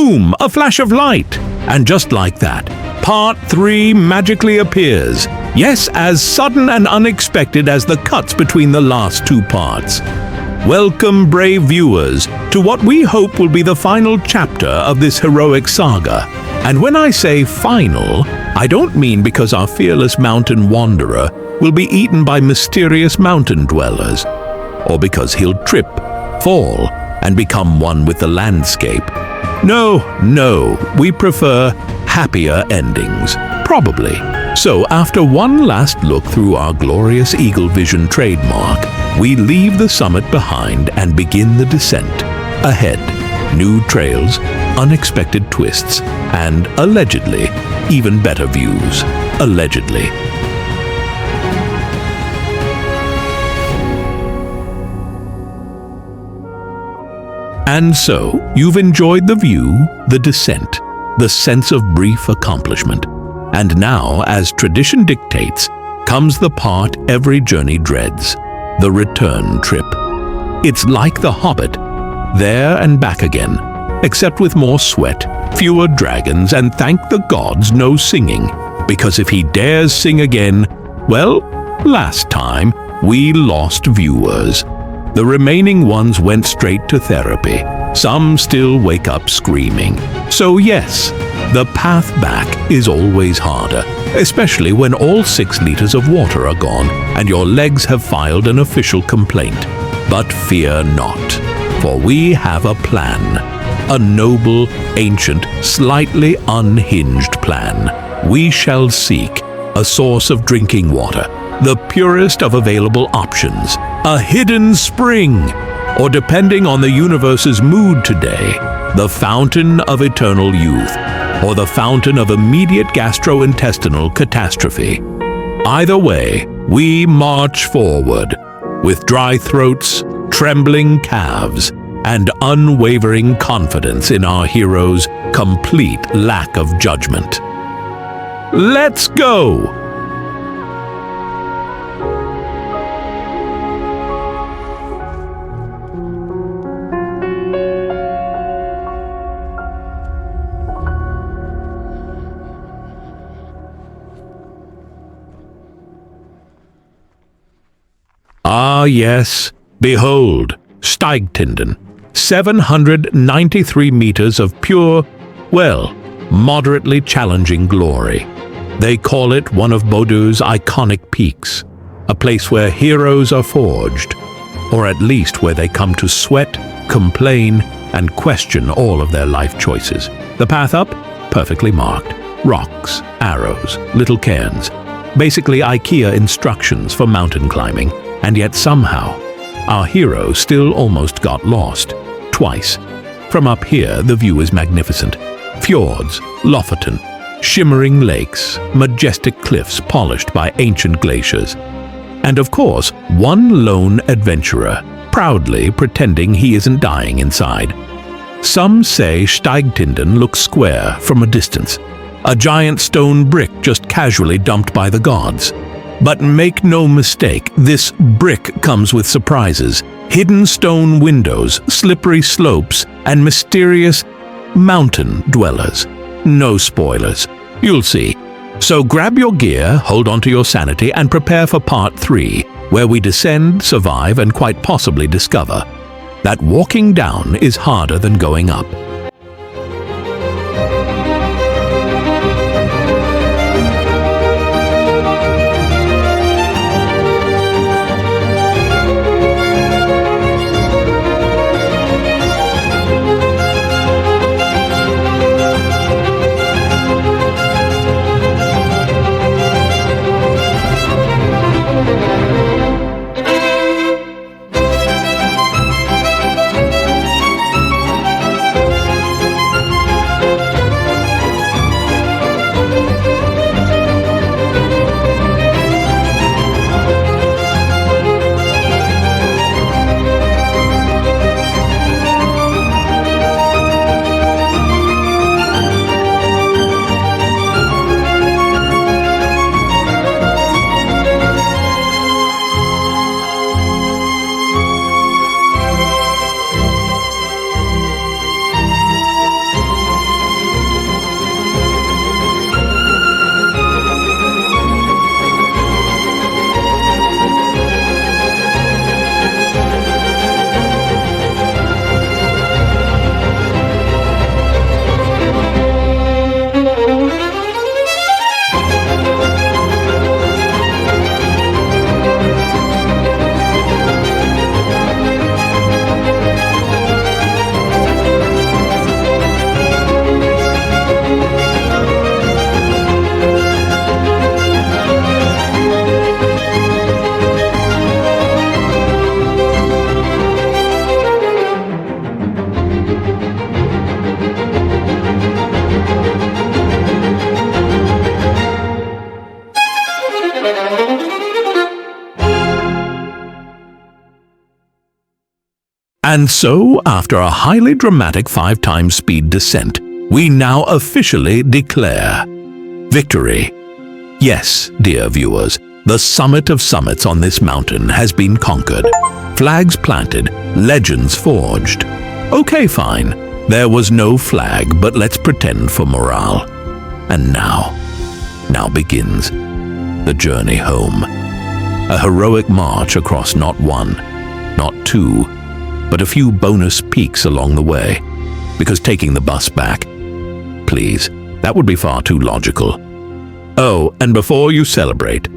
boom, a flash of light. And just like that, Part 3 magically appears. Yes, as sudden and unexpected as the cuts between the last two parts. Welcome, brave viewers, to what we hope will be the final chapter of this heroic saga. And when I say final, I don't mean because our fearless mountain wanderer will be eaten by mysterious mountain dwellers, or because he'll trip, fall, and become one with the landscape. No, we prefer happier endings, probably. So after one last look through our glorious Eagle Vision trademark, we leave the summit behind and begin the descent. Ahead, new trails, unexpected twists, and allegedly, even better views. Allegedly. And so, you've enjoyed the view, the descent, the sense of brief accomplishment. And now, as tradition dictates, comes the part every journey dreads, the return trip. It's like The Hobbit, there and back again, except with more sweat, fewer dragons, and thank the gods, no singing, because if he dares sing again, well, last time we lost viewers. The remaining ones went straight to therapy. Some still wake up screaming. So yes, the path back is always harder, especially when all 6 liters of water are gone and your legs have filed an official complaint. But fear not, for we have a plan. A noble, ancient, slightly unhinged plan. We shall seek a source of drinking water, the purest of available options, a hidden spring, or depending on the universe's mood today, the fountain of eternal youth, or the fountain of immediate gastrointestinal catastrophe. Either way, we march forward, with dry throats, trembling calves, and unwavering confidence in our hero's complete lack of judgment. Let's go! Ah yes, behold, Steigtinden, 793 meters of pure, well, moderately challenging glory. They call it one of Bodø's iconic peaks, a place where heroes are forged, or at least where they come to sweat, complain, and question all of their life choices. The path up, perfectly marked. Rocks, arrows, little cairns. Basically IKEA instructions for mountain climbing. And yet somehow, our hero still almost got lost. Twice. From up here, the view is magnificent. Fjords, Lofoten, shimmering lakes, majestic cliffs polished by ancient glaciers. And of course, one lone adventurer, proudly pretending he isn't dying inside. Some say Steigtinden looks square from a distance. A giant stone brick just casually dumped by the gods. But make no mistake, this brick comes with surprises, hidden stone windows, slippery slopes, and mysterious mountain dwellers. No spoilers. You'll see. So grab your gear, hold on to your sanity, and prepare for Part 3, where we descend, survive, and quite possibly discover that walking down is harder than going up. And so, after a highly dramatic 5-time speed descent, we now officially declare victory. Yes, dear viewers, the summit of summits on this mountain has been conquered. Flags planted, legends forged. Okay, fine. There was no flag, but let's pretend for morale. And now begins the journey home. A heroic march across not one, not two, but a few bonus peaks along the way. Because taking the bus back, please, that would be far too logical. Oh, and before you celebrate,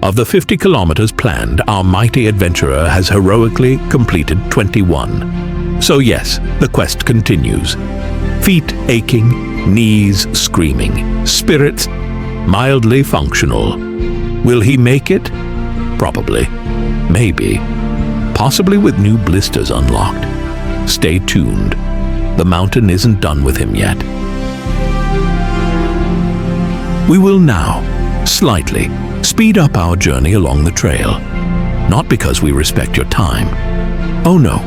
of the 50 kilometers planned, our mighty adventurer has heroically completed 21. So yes, the quest continues. Feet aching, knees screaming, spirits mildly functional. Will he make it? Probably. Maybe. Possibly with new blisters unlocked. Stay tuned. The mountain isn't done with him yet. We will now, slightly, speed up our journey along the trail. Not because we respect your time. Oh no.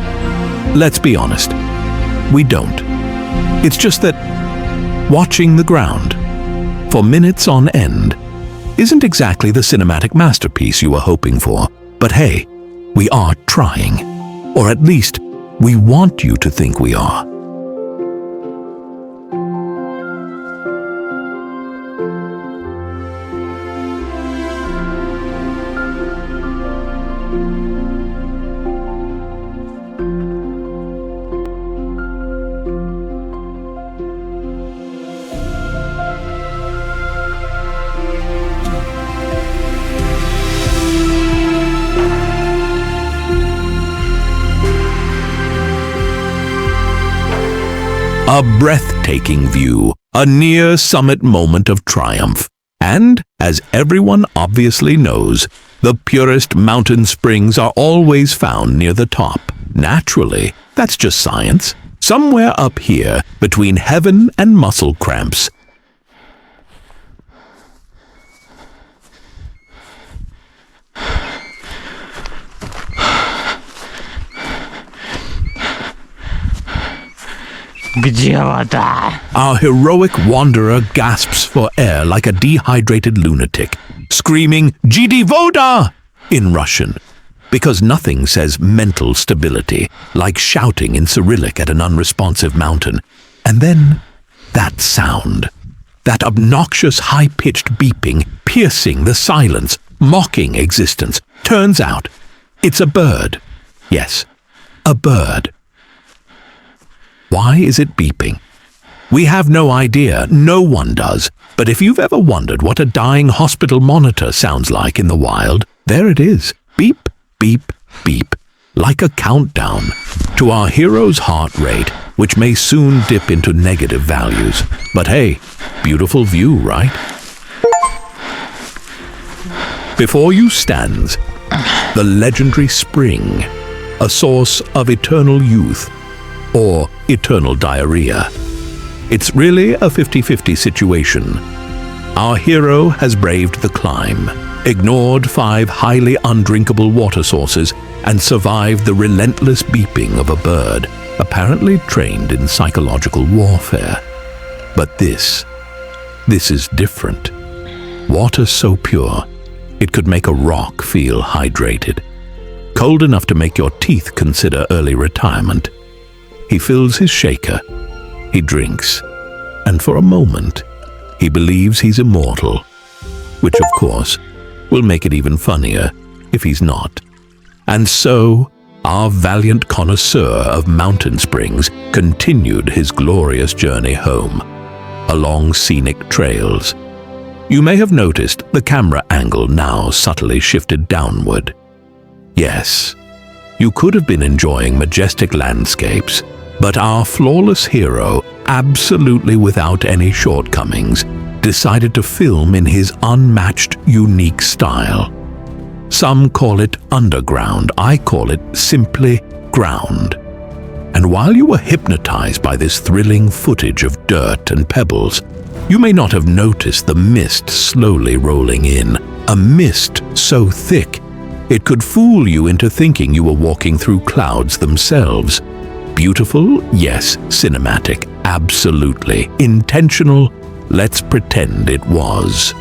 Let's be honest. We don't. It's just that watching the ground for minutes on end isn't exactly the cinematic masterpiece you were hoping for. But hey, we are trying. Or at least, we want you to think we are. A breathtaking view, a near summit moment of triumph. And, as everyone obviously knows, the purest mountain springs are always found near the top. Naturally, that's just science. Somewhere up here, between heaven and muscle cramps. Our heroic wanderer gasps for air like a dehydrated lunatic, screaming "Jidi Voda!" in Russian, because nothing says mental stability like shouting in Cyrillic at an unresponsive mountain. And then, that sound, that obnoxious high-pitched beeping, piercing the silence, mocking existence. Turns out, it's a bird. Yes, a bird. Why is it beeping? We have no idea, no one does. But if you've ever wondered what a dying hospital monitor sounds like in the wild, there it is. Beep, beep, beep. Like a countdown to our hero's heart rate, which may soon dip into negative values. But hey, beautiful view, right? Before you stands the legendary spring, a source of eternal youth, or eternal diarrhea. It's really a 50-50 situation. Our hero has braved the climb, ignored 5 highly undrinkable water sources, and survived the relentless beeping of a bird, apparently trained in psychological warfare. But this is different. Water so pure, it could make a rock feel hydrated. Cold enough to make your teeth consider early retirement. He fills his shaker, he drinks, and for a moment, he believes he's immortal, which of course will make it even funnier if he's not. And so, our valiant connoisseur of mountain springs continued his glorious journey home, along scenic trails. You may have noticed the camera angle now subtly shifted downward. Yes, you could have been enjoying majestic landscapes, but our flawless hero, absolutely without any shortcomings, decided to film in his unmatched, unique style. Some call it underground, I call it simply ground. And while you were hypnotized by this thrilling footage of dirt and pebbles, you may not have noticed the mist slowly rolling in, a mist so thick It could fool you into thinking you were walking through clouds themselves. Beautiful? Yes. Cinematic? Absolutely. Intentional? Let's pretend it was.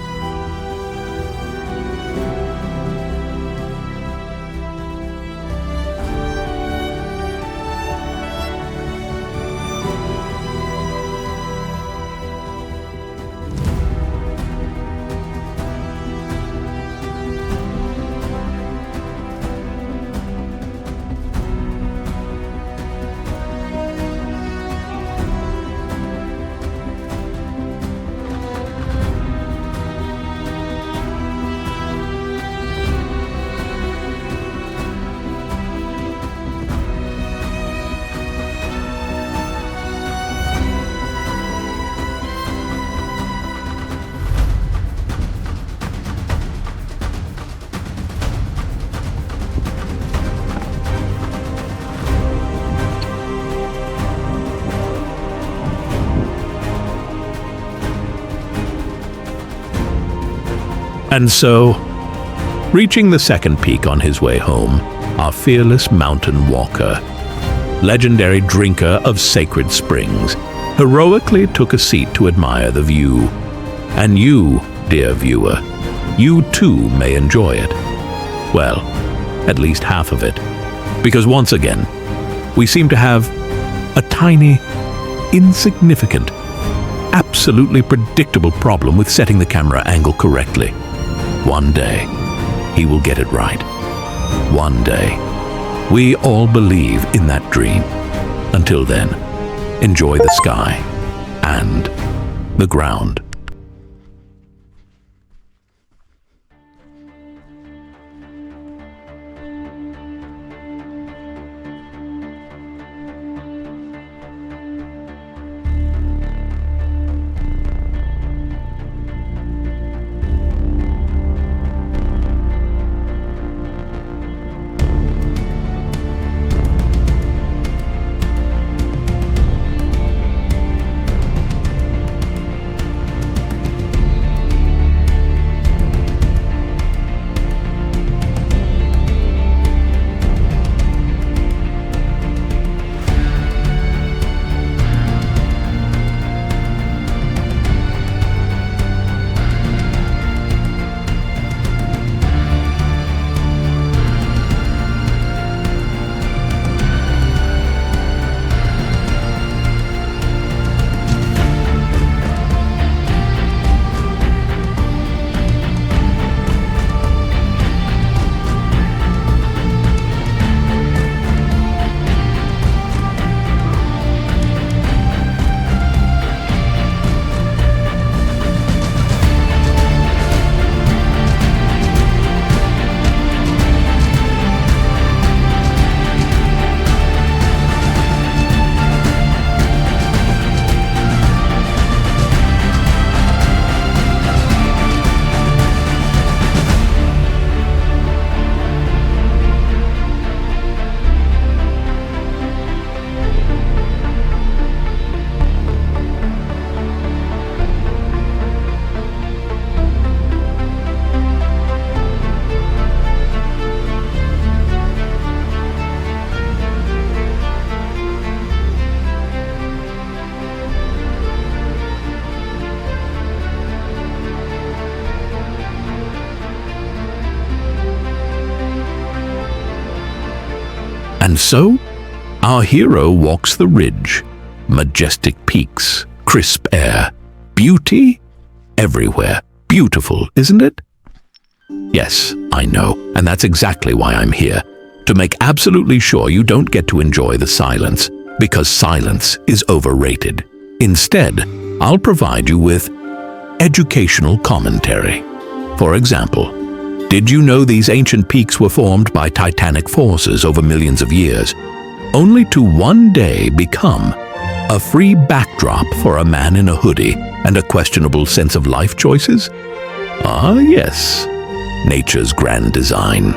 And so, reaching the second peak on his way home, our fearless mountain walker, legendary drinker of sacred springs, heroically took a seat to admire the view. And you, dear viewer, you too may enjoy it. Well, at least half of it. Because once again, we seem to have a tiny, insignificant, absolutely predictable problem with setting the camera angle correctly. One day, he will get it right. One day. We all believe in that dream. Until then, enjoy the sky and the ground. And so, our hero walks the ridge, majestic peaks, crisp air, beauty everywhere. Beautiful, isn't it? Yes, I know, and that's exactly why I'm here, to make absolutely sure you don't get to enjoy the silence, because silence is overrated. Instead, I'll provide you with educational commentary. For example, did you know these ancient peaks were formed by titanic forces over millions of years, only to one day become a free backdrop for a man in a hoodie and a questionable sense of life choices? Ah, yes, nature's grand design.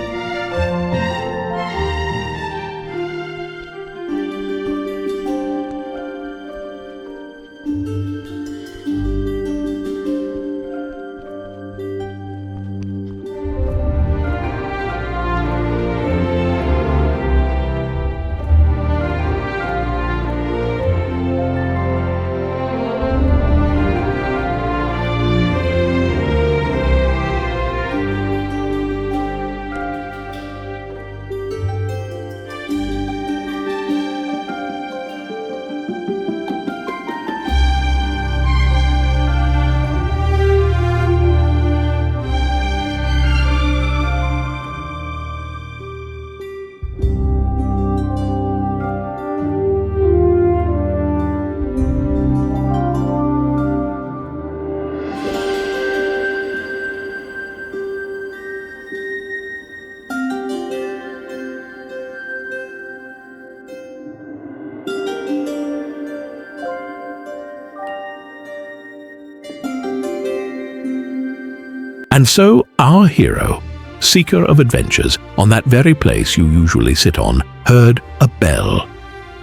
And so our hero, seeker of adventures, on that very place you usually sit on, heard a bell.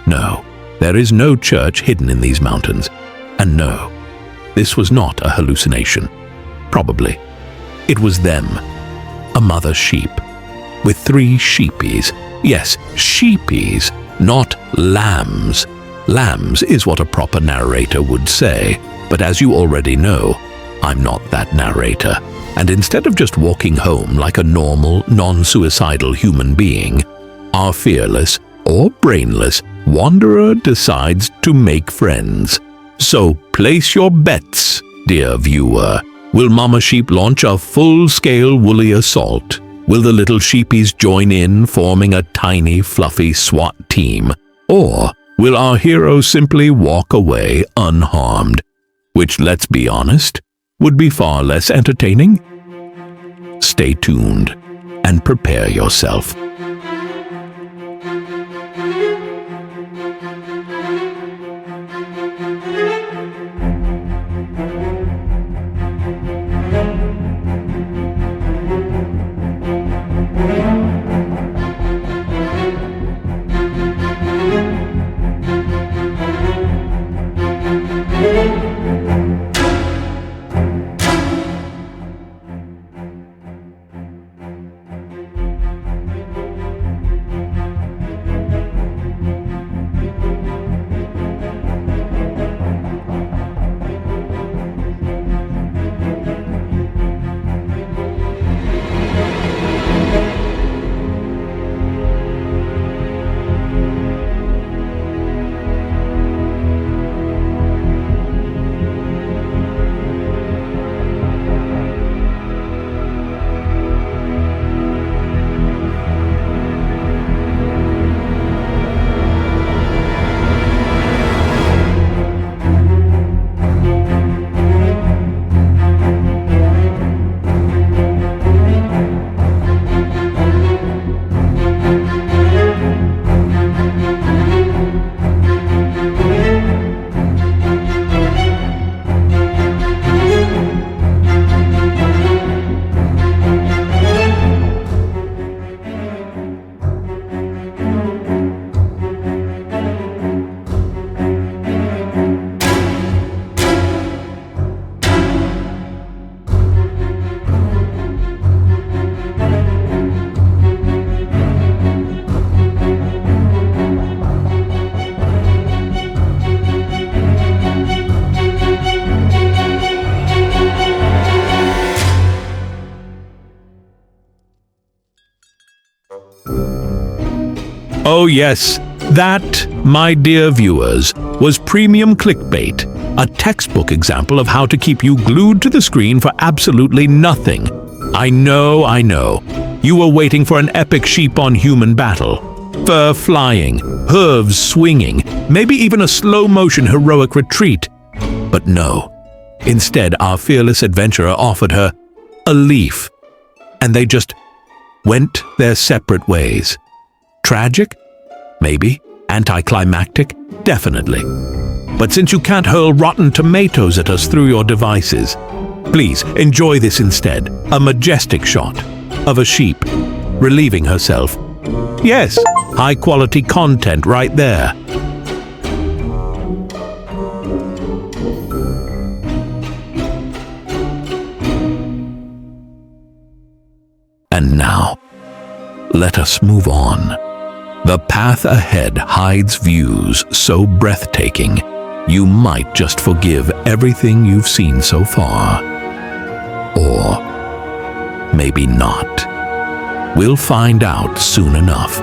No, there is no church hidden in these mountains. And no, this was not a hallucination. Probably. It was them, a mother sheep, with 3 sheepies. Yes, sheepies, not lambs. Lambs is what a proper narrator would say, but as you already know, I'm not that narrator. And instead of just walking home like a normal, non-suicidal human being, our fearless or brainless wanderer decides to make friends. So place your bets, dear viewer. Will Mama Sheep launch a full-scale woolly assault? Will the little sheepies join in, forming a tiny, fluffy SWAT team? Or will our hero simply walk away unharmed? Which, let's be honest, would be far less entertaining? Stay tuned and prepare yourself. Oh yes, that, my dear viewers, was premium clickbait, a textbook example of how to keep you glued to the screen for absolutely nothing. I know. You were waiting for an epic sheep-on-human battle. Fur flying, hooves swinging, maybe even a slow-motion heroic retreat. But no. Instead, our fearless adventurer offered her a leaf, and they just went their separate ways. Tragic? Maybe. Anticlimactic? Definitely. But since you can't hurl rotten tomatoes at us through your devices, please enjoy this instead. A majestic shot of a sheep relieving herself. Yes, high-quality content right there. And now, let us move on. The path ahead hides views so breathtaking, you might just forgive everything you've seen so far. Or maybe not. We'll find out soon enough.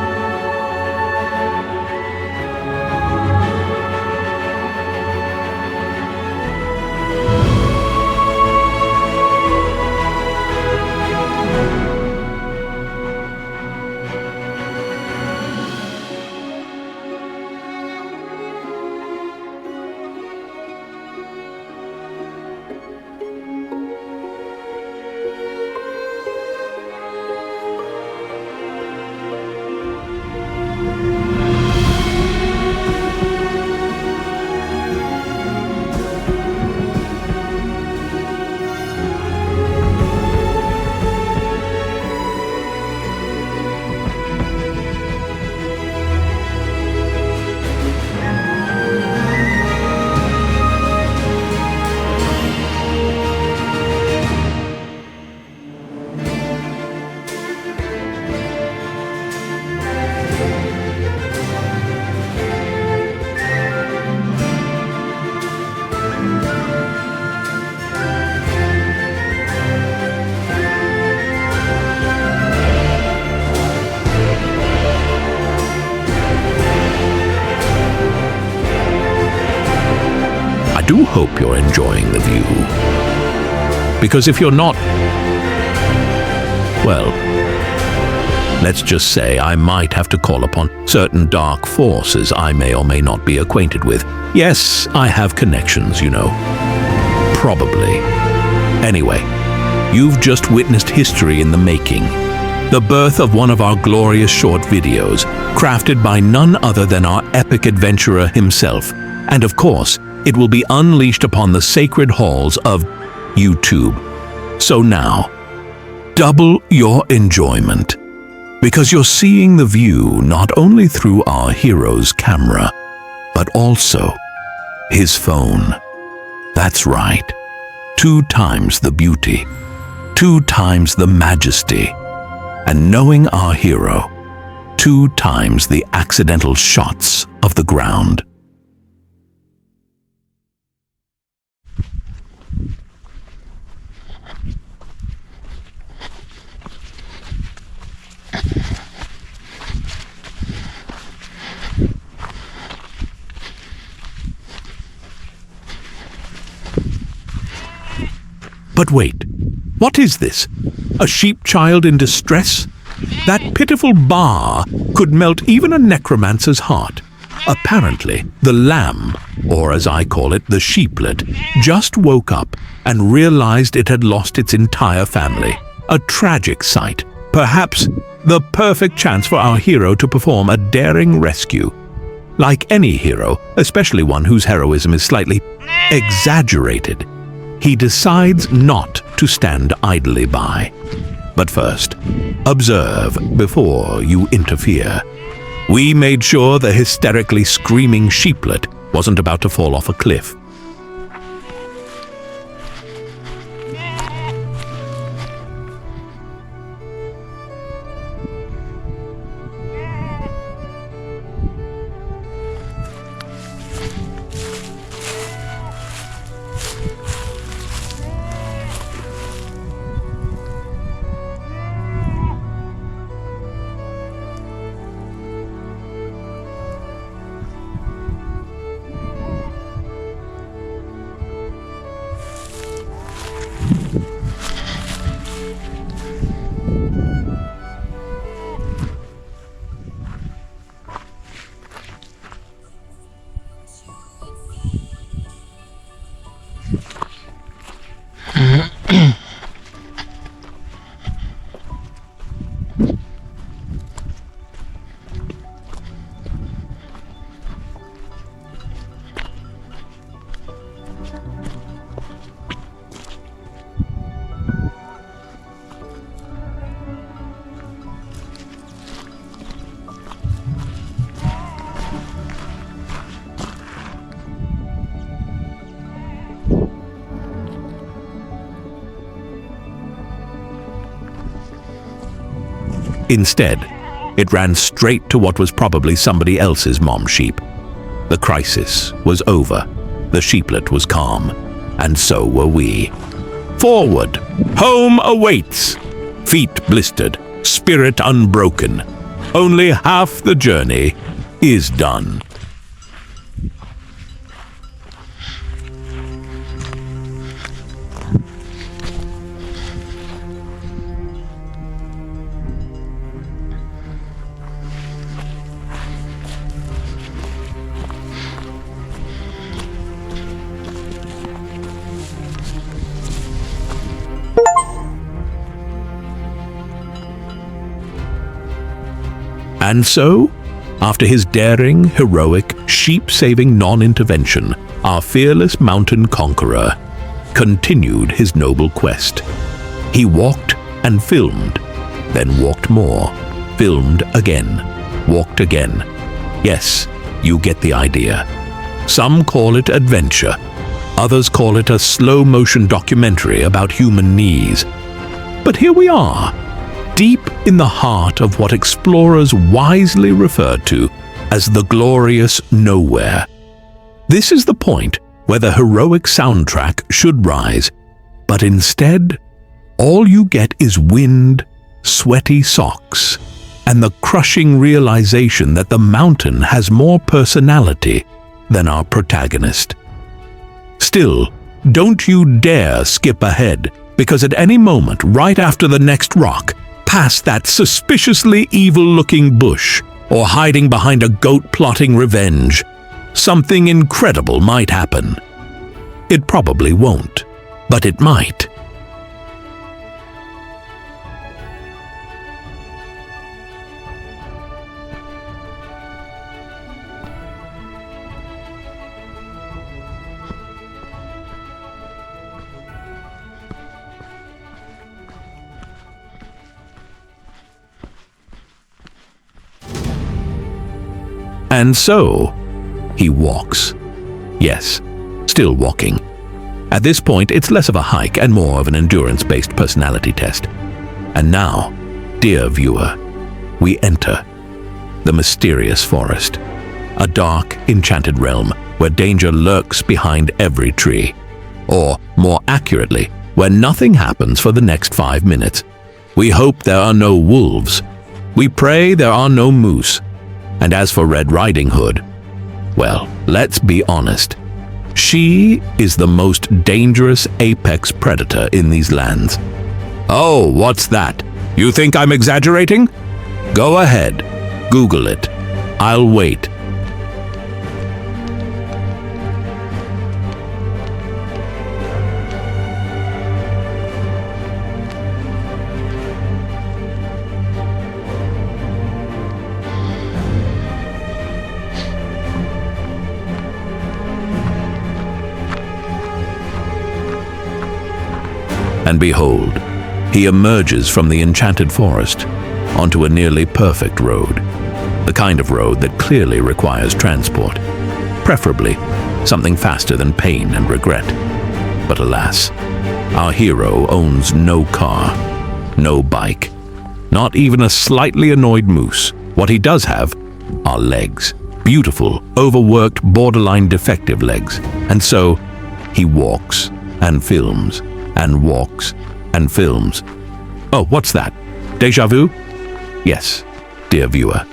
do hope you're enjoying the view. Because if you're not, well, let's just say I might have to call upon certain dark forces I may or may not be acquainted with. Yes, I have connections, you know. Probably. Anyway, you've just witnessed history in the making. The birth of one of our glorious short videos, crafted by none other than our epic adventurer himself. And of course, it will be unleashed upon the sacred halls of YouTube. So now, double your enjoyment. Because you're seeing the view not only through our hero's camera, but also his phone. That's right. 2 times the beauty, 2 times the majesty, and knowing our hero, 2 times the accidental shots of the ground. But wait, what is this? A sheep child in distress? That pitiful baa could melt even a necromancer's heart. Apparently, the lamb, or as I call it, the sheeplet, just woke up and realized it had lost its entire family. A tragic sight. Perhaps the perfect chance for our hero to perform a daring rescue. Like any hero, especially one whose heroism is slightly exaggerated, he decides not to stand idly by. But first, observe before you interfere. We made sure the hysterically screaming sheeplet wasn't about to fall off a cliff. Instead, it ran straight to what was probably somebody else's mom sheep. The crisis was over. The sheeplet was calm, and so were we. Forward! Home awaits! Feet blistered, spirit unbroken. Only half the journey is done. And so, after his daring, heroic, sheep-saving non-intervention, our fearless mountain conqueror continued his noble quest. He walked and filmed, then walked more, filmed again, walked again. Yes, you get the idea. Some call it adventure. Others call it a slow-motion documentary about human knees. But here we are, deep in the heart of what explorers wisely referred to as the glorious nowhere. This is the point where the heroic soundtrack should rise, but instead, all you get is wind, sweaty socks, and the crushing realization that the mountain has more personality than our protagonist. Still, don't you dare skip ahead, because at any moment, right after the next rock, past that suspiciously evil-looking bush, or hiding behind a goat plotting revenge, something incredible might happen. It probably won't, but it might. And so, he walks. Yes, still walking. At this point, it's less of a hike and more of an endurance-based personality test. And now, dear viewer, we enter the mysterious forest, a dark, enchanted realm where danger lurks behind every tree. Or, more accurately, where nothing happens for the next 5 minutes. We hope there are no wolves. We pray there are no moose. And as for Red Riding Hood, well, let's be honest. She is the most dangerous apex predator in these lands. Oh, what's that? You think I'm exaggerating? Go ahead, Google it. I'll wait. And behold, he emerges from the enchanted forest onto a nearly perfect road, the kind of road that clearly requires transport, preferably something faster than pain and regret. But alas, our hero owns no car, no bike, not even a slightly annoyed moose. What he does have are legs, beautiful, overworked, borderline defective legs. And so, he walks and films and walks and films. Oh, what's that? Déjà vu? Yes, dear viewer.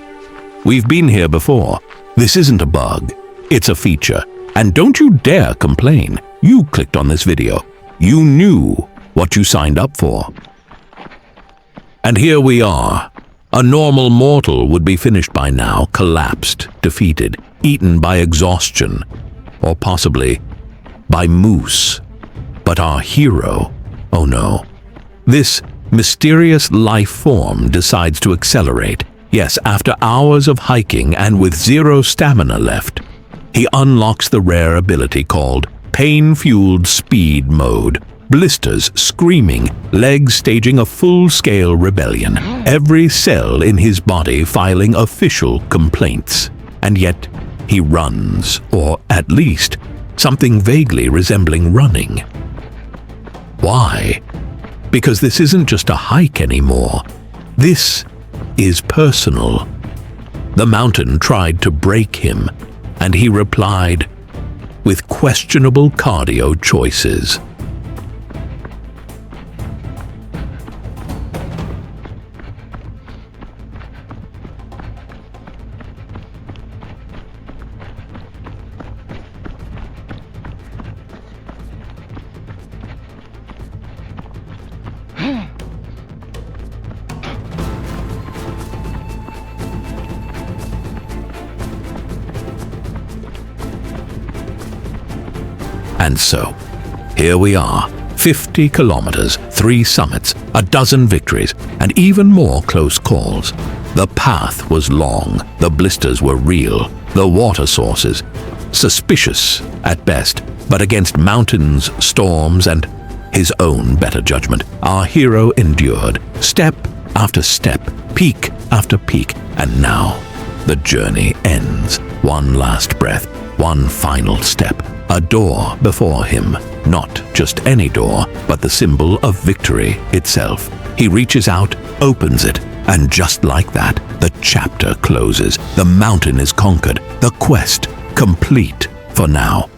We've been here before. This isn't a bug. It's a feature. And don't you dare complain. You clicked on this video. You knew what you signed up for. And here we are. A normal mortal would be finished by now, collapsed, defeated, eaten by exhaustion, or possibly by moose. But our hero, oh no, this mysterious life form decides to accelerate. Yes, after hours of hiking and with zero stamina left, he unlocks the rare ability called pain-fueled speed mode. Blisters screaming, legs staging a full-scale rebellion, every cell in his body filing official complaints. And yet, he runs, or at least, something vaguely resembling running. Why? Because this isn't just a hike anymore. This is personal. The mountain tried to break him, and he replied with questionable cardio choices. And so, here we are, 50 kilometers, 3 summits, a dozen victories, and even more close calls. The path was long, the blisters were real, the water sources suspicious at best, but against mountains, storms, and his own better judgment, our hero endured, step after step, peak after peak, and now the journey ends. One last breath, one final step. A door before him, not just any door, but the symbol of victory itself. He reaches out, opens it, and just like that, the chapter closes. The mountain is conquered, the quest complete for now.